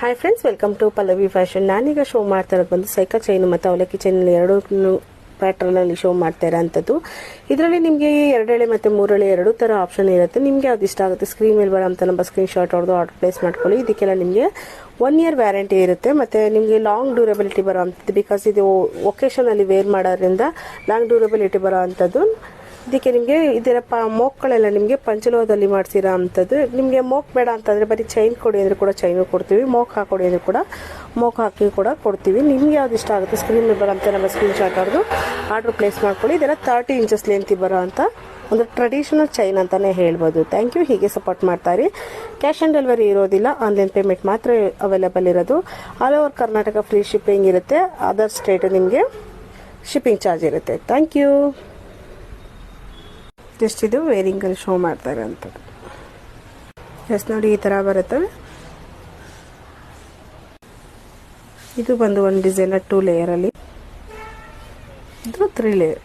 Hi friends, welcome to Pallavi fashion. ನಾನೀಗ show ಮಾಡ್ತಾ ಇರೋದು ಬಂದು ಸೈಕಾ ಚೈನ್ ಮತ್ತು ಅವಲಕ್ಕಿ ಚೈನ್ ಎರಡು ಪ್ಯಾಟ್ರನಲ್ಲಿ ಶೋ ಮಾಡ್ತಾ ಇರೋಂಥದ್ದು. ಇದರಲ್ಲಿ ನಿಮಗೆ 2 ಎಳೆ ಮತ್ತು 3 ಎಳೆ 2 ಥರ ಆಪ್ಷನ್ ಇರುತ್ತೆ. ನಿಮಗೆ ಯಾವ್ದು ಇಷ್ಟ ಆಗುತ್ತೆ ಸ್ಕ್ರೀನ್ ಮೇಲೆ ಬರೋಂಥ ನಮ್ಮ ಸ್ಕ್ರೀನ್ ಶಾಟ್ ಹೊಡೆದು ಆರ್ಡರ್ ಪ್ಲೇಸ್ ಮಾಡ್ಕೊಳ್ಳಿ. ಇದಕ್ಕೆಲ್ಲ ನಿಮಗೆ 1 ಇಯರ್ ವ್ಯಾರಂಟಿ ಇರುತ್ತೆ ಮತ್ತು ನಿಮಗೆ ಲಾಂಗ್ ಡ್ಯೂರಬಿಲಿಟಿ ಬರೋ ಅಂಥದ್ದು. ಬಿಕಾಸ್ ಇದು ಒಕೇಶನಲ್ಲಿ ವೇರ್ ಮಾಡೋದ್ರಿಂದ ಲಾಂಗ್ ಡ್ಯೂರಬಿಲಿಟಿ ಬರೋ ಅಂಥದ್ದು. ಇದಕ್ಕೆ ನಿಮಗೆ ಇದರ ಮೋಕ್ಗಳೆಲ್ಲ ನಿಮಗೆ ಪಂಚಲೋಹದಲ್ಲಿ ಮಾಡಿಸಿರೋ ಅಂಥದ್ದು. ನಿಮಗೆ ಮೋಕ್ ಬೇಡ ಅಂತಂದರೆ ಬರೀ ಚೈನ್ ಕೊಡಿ ಅಂದರೆ ಕೂಡ ಚೈನು ಕೊಡ್ತೀವಿ, ಮೋಕ್ ಹಾಕೊಡಿ ಅಂದರೆ ಕೂಡ ಮೋಕ್ ಹಾಕಿ ಕೂಡ ಕೊಡ್ತೀವಿ. ನಿಮ್ಗೆ ಯಾವ್ದು ಇಷ್ಟ ಆಗುತ್ತೆ ಸ್ಕ್ರೀನ್ ಮೇಲೆ ಬರೋ ಅಂತ ನಮ್ಮ ಸ್ಕ್ರೀನ್ ಶಾಟ್ ಹೊಡೆದು ಆರ್ಡರ್ ಪ್ಲೇಸ್ ಮಾಡ್ಕೊಳ್ಳಿ. ಇದೆಲ್ಲ 30 ಇಂಚಸ್ ಲೆಂತ್ ಬರೋ ಅಂತ ಒಂದು ಟ್ರೆಡಿಷನಲ್ ಚೈನ್ ಅಂತಲೇ ಹೇಳ್ಬೋದು. Thank you. ಹೀಗೆ ಸಪೋರ್ಟ್ ಮಾಡ್ತಾರೆ. ಕ್ಯಾಶ್ ಆನ್ ಡೆಲಿವರಿ ಇರೋದಿಲ್ಲ, ಆನ್ಲೈನ್ ಪೇಮೆಂಟ್ ಮಾತ್ರ ಅವೈಲೇಬಲ್ ಇರೋದು. All over Karnataka free shipping ಇರುತ್ತೆ. ಅದರ್ ಸ್ಟೇಟ್ ನಿಮಗೆ ಶಿಪ್ಪಿಂಗ್ ಚಾರ್ಜ್ ಇರುತ್ತೆ. Thank you. ಜಸ್ಟ್ ಇದು ವೇರಿಂಗಲ್ಲಿ ಶೋ ಮಾಡ್ತಾರೆ ಅಂಥದ್ದು. ಜಸ್ಟ್ ನೋಡಿ ಈ ಥರ ಬರುತ್ತೆ. ಇದು ಬಂದು ಒಂದು ಡಿಸೈನ್ 2 ಲೇಯರಲ್ಲಿ, ಇದು 3 ಲೇಯರ್